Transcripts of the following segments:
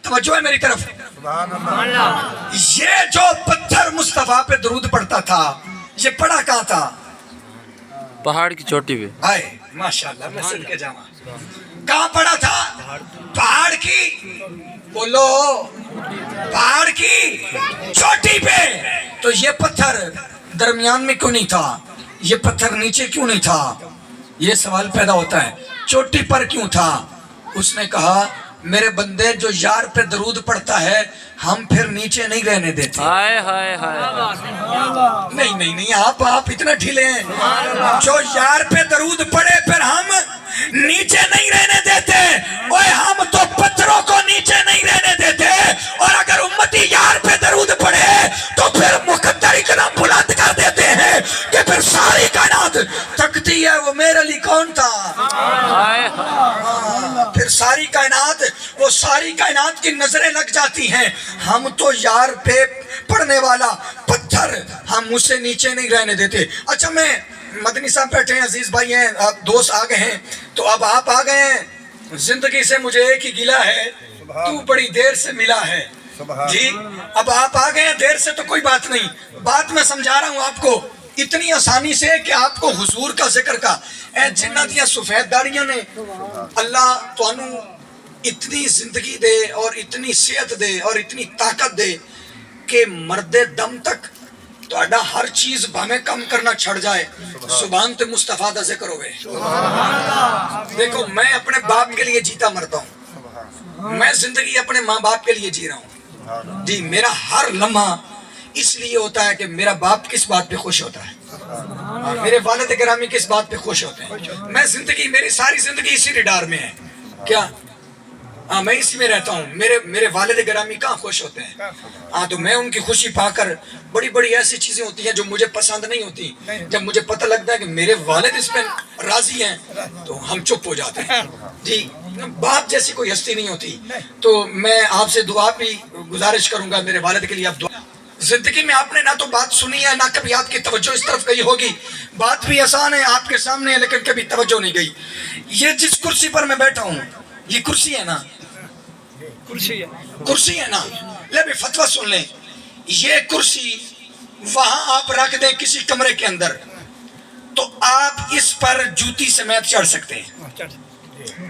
توجہ ہے میری طرف؟ یہ جو پتھر مصطفیٰ پہ درود پڑتا تھا یہ پڑا کہاں تھا؟ پہاڑ کی چوٹی پہ. آئے ماشاءاللہ میں صدقے جاواں. کہاں پڑا تھا؟ پہاڑ کی، بولو، پہاڑ کی چوٹی پہ. تو یہ پتھر درمیان میں کیوں نہیں تھا؟ یہ پتھر نیچے کیوں نہیں تھا؟ یہ سوال پیدا ہوتا ہے. چوٹی پر کیوں تھا؟ اس نے کہا میرے بندے جو یار پہ درود پڑتا ہے ہم پھر نیچے نہیں رہنے دیتے. ہائے ہائے ہائے. نہیں آپ اتنا ڈھیلے ہیں. جو یار پہ درود پڑے پھر ہم نیچے نہیں رہنے دیتے. اوے ہم تو پتھروں کو نیچے نہیں رہنے دیتے. اور اگر امتی یار پہ درود پڑے تو پھر مقدر اتنا بلند کر دیتے ہیں کہ پھر ساری کائنات تھکتی ہے وہ میرے لیے کون تھا. پھر ساری کائنات، وہ ساری کائنات کی نظریں لگ جاتی ہیں. ہم تو یار پہ پڑنے والا پتھر ہم اسے نیچے نہیں رہنے دیتے. اچھا میں مدنی صاحب بیٹھے ہیں، عزیز بھائی ہیں، دوست آ گئے ہیں، تو اب آپ آ گئے ہیں. زندگی سے مجھے ایک ہی گلہ ہے، تو بڑی دیر سے ملا ہے. جی اب آپ آ گئے ہیں دیر سے تو کوئی بات نہیں. بات میں سمجھا رہا ہوں آپ کو اتنی آسانی سے کہ آپ کو حضور کا ذکر کا. اے جنہ دیا سفید داڑیاں نے، اللہ تانوں اتنی زندگی دے اور اتنی صحت دے اور اتنی طاقت دے کہ مرد دم تک تہاڈا ہر چیز بھامے کم کرنا چھڑ جائے زبان تے مصطفیٰ دا ذکر ہوئے. دیکھو میں اپنے باپ کے لیے جیتا مرتا ہوں. میں زندگی اپنے ماں باپ کے لیے جی رہا ہوں. جی میرا ہر لمحہ اس لیے ہوتا ہے کہ میرا باپ کس بات پہ خوش ہوتا ہے، میرے والد گرامی کس بات پہ خوش ہوتے ہیں. میں زندگی، میری ساری زندگی اسی ریڈار میں ہے. کیا میں اسی میں رہتا ہوں. میرے والد گرامی کہاں خوش ہوتے ہیں؟ تو میں ان کی خوشی پا کر بڑی بڑی ایسی چیزیں ہوتی ہیں جو مجھے پسند نہیں ہوتی. جب مجھے پتہ لگتا ہے کہ میرے والد اس پہ راضی ہیں تو ہم چپ ہو جاتے ہیں. جی باپ جیسی کوئی ہستی نہیں ہوتی. تو میں آپ سے دعا بھی گزارش کروں گا میرے والد کے لیے. آپ دعا، زندگی میں آپ نے نہ تو بات سنی ہے نہ کبھی آپ کی توجہ اس طرف گئی ہوگی. بات بھی آسان ہے آپ کے سامنے ہے لیکن کبھی توجہ نہیں گئی. یہ جس کرسی پر میں بیٹھا ہوں یہ کرسی ہے نا، کرسی ہے نا. لے بھی فتویٰ سن لیں. یہ کرسی وہاں آپ رکھ دیں کسی کمرے کے اندر تو آپ اس پر جوتی سمیت چڑھ سکتے ہیں،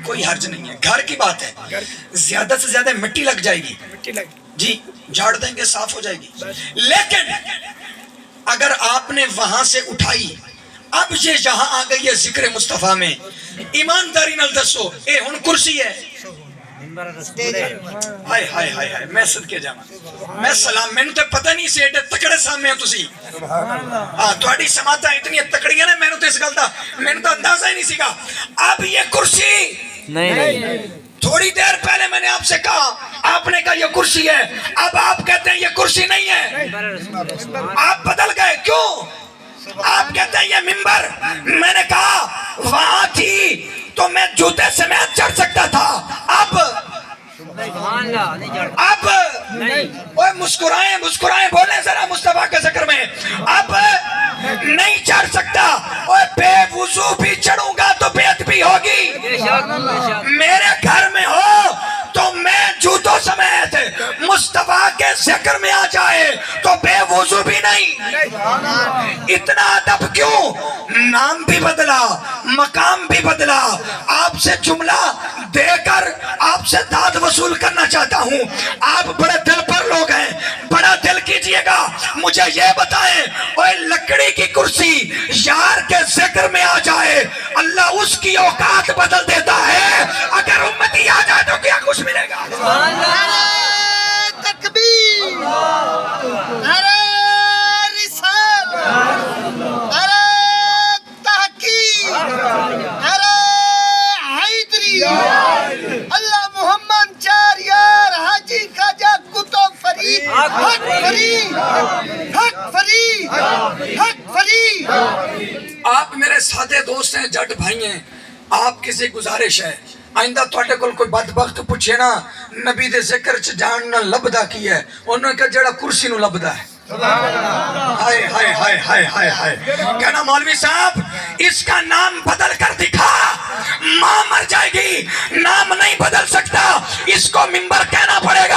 کوئی حرج نہیں ہے. گھر کی بات ہے، زیادہ سے زیادہ مٹی لگ جائے گی، جی جھاڑ دیں گے صاف ہو جائے گی. لیکن اگر آپ نے وہاں سے اٹھائی، اب یہ یہاں آ گئی ہے ذکر مصطفیٰ میں، ایمانداری نال دسو اے ہن کرسی ہے. ہائے ہائے ہائے ہائے میں صدقے جاواں. میں سلام، میں تے پتہ نہیں سی ایڈے تکڑے سامنے تسی. تہاڈی سماعتاں اتنی تکڑیاں نے، مینوں تے اس گل دا مینوں تو اندازہ ہی نہیں سیگا. اب یہ کرسی نہیں، تھوڑی دیر پہلے میں نے آپ سے کہا، آپ نے کہا یہ کرسی ہے. اب آپ کہتے ہیں یہ کرسی نہیں ہے. آپ بدل گئے کیوں؟ آپ کہتے ہیں یہ منبر. میں نے کہا وہاں تھی تو میں جوتے سمیت چڑھ سکتا تھا. اب اوے مسکرائیں مسکرائیں، بولیں ذرا مصطفیٰ کے ذکر میں. اب نہیں چڑھ سکتا. اوے بے وضو بھی چڑھوں گا تو بے ادبی ہوگی. میرے گھر میں ہو تو میں جوتوں سمیت مصطفیٰ کے ذکر میں آ جائے تو بے وضو بھی نہیں. اتنا ادب کیوں؟ نام بھی بدلا، مقام بھی بدلا. آپ سے جملہ دے کر آپ سے داد وصول کرنا چاہتا ہوں. آپ بڑے دل پر لوگ ہیں، بڑا دل کیجئے گا. مجھے یہ بتائیں، اوہ لکڑی کی کرسی یار کے ذکر میں آ جائے اللہ اس کی اوقات بدل دیتا ہے. اگر امتی آ جائے تو کیا کچھ ملے گا؟ تکبیر، نعرہ رسالت، نعرہ تحقیق، نعرہ حیدری، اللہ محمد چار یار حاجی خواجہ کتب فرید، حق فرید، حق فرید، حق فرید. آپ میرے سادے دوست ہیں، جٹ بھائی ہیں. آپ کسی گزارش ہے آئندہ تھوڑے کول کوئی بدبخت پوچھے نا نبی دے ذکر چ جاننا لبدا کی ہے، انہوں نے کہا جڑا کرسی نو لبدا ہے. ہائے ہائے ہائے ہائے ہائے ہائے. کہنا مولوی صاحب اس کا نام بدل کر دکھا، ماں مر جائے گی. نام نہیں بدل سکتا، اس کو منبر کہنا پڑے گا.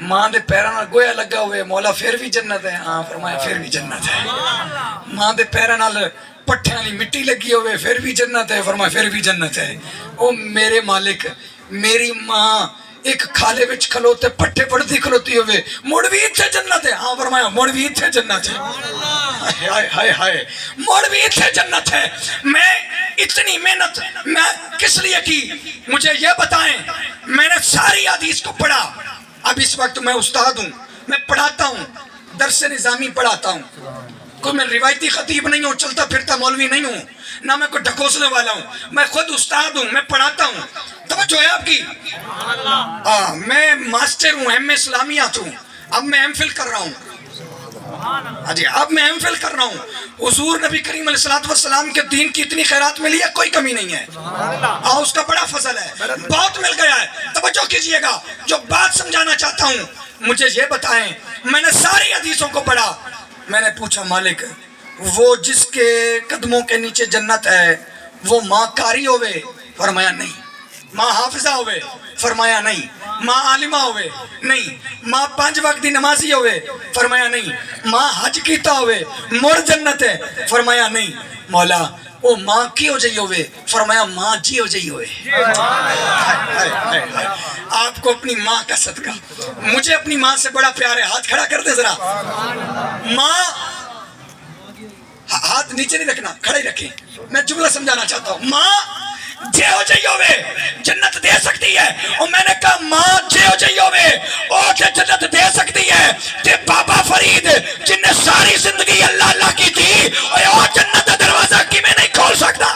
ماں دے پیراں نال گویا لگا ہوئے مولا پھر بھی جنت ہے. ہاں فرمایا پھر بھی جنت ہے. ماں دے پیراں نال پٹھیاں دی مٹی لگی ہوئے پھر بھی جنت ہے. فرمایا پھر بھی جنت ہے. او میرے مالک میری ماں ایک کھالے وچ کھلوتے پٹھے پڑتی کھلوتی ہوئے مڑ بھی اتھے جنت ہے. ہاں فرمایا مڑ بھی اتھے جنت ہے. ہائے ہائے ہائے مڑ بھی اتھے جنت ہے. میں اتنی محنت میں کس لیے کی مجھے یہ بتائیں. میں نے ساری حدیث کو پڑھا. اب اس وقت میں استاد ہوں, میں پڑھاتا ہوں, درس نظامی پڑھاتا ہوں. کوئی میں روایتی خطیب نہیں ہوں, چلتا پھرتا مولوی نہیں ہوں, نہ میں کوئی ڈھکوسنے والا ہوں. میں خود استاد ہوں, میں پڑھاتا ہوں. توجہ ہے آپ کی؟ میں ماسٹر ہوں, ایم اے اسلامیات ہوں. اب میں ایم فل کر رہا ہوں. ہاں جی اب میں ایم فل کر رہا ہوں. حضور نبی کریم علیہ السلام کے دین کی اتنی خیرات ملی ہے کوئی کمی نہیں ہے. اس کا بڑا فضل ہے, بہت مل گیا ہے. توجہ کیجئے گا, جو بات سمجھانا چاہتا ہوں مجھے یہ بتائیں. میں نے ساری حدیثوں کو پڑھا. میں نے پوچھا مالک وہ جس کے قدموں کے نیچے جنت ہے وہ ماں قاری ہوئے؟ فرمایا نہیں. ماں حافظہ ہوئے؟ فرمایا نہیں. ماں عالمہ ہوئے؟ نہیں. ماں 5 وقت دی نمازی ہوئے؟ فرمایا نہیں. ماں حج کیتا ہوئے مر جنت ہے؟ فرمایا نہیں. مولا وہ ماں کی ہو جائی ہوئے؟ فرمایا ماں جی ہو جائی ہوئے. آپ کو اپنی ماں کا صدقہ, مجھے اپنی ماں سے بڑا پیار ہے. ہاتھ کھڑا کر دے ذرا. ماں, ہاتھ نیچے نہیں رکھنا, کھڑے رکھیں. میں جملہ سمجھانا چاہتا ہوں. ماں جے ہو جائی ہوئے جنت دے سکتی ہے. اور میں نے کہا ماں جے ہو جائی ہوئے او جنت دے سکتی ہے تے بابا فرید جن نے ساری زندگی اللہ اللہ کی تھی او جنت کا دروازہ کی میں نہیں کھول سکتا.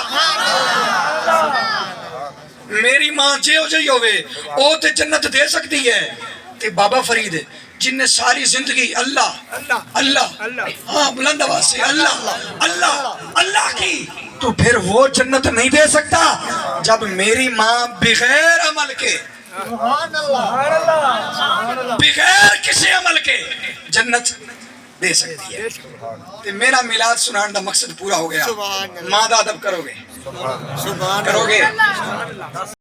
میری ماں جے ہو جائی ہوئے او تے جنت دے سکتی ہے تے بابا فرید جن نے ساری زندگی اللہ اللہ ہاں بلند آواز سے اللہ اللہ اللہ کی, تو پھر وہ جنت نہیں دے سکتا جب میری ماں بغیر عمل کے بغیر کسی عمل کے جنت دے سکتی ہے. تو میرا میلاد سنان دا مقصد پورا ہو گیا. ماں دا ادب کرو گے؟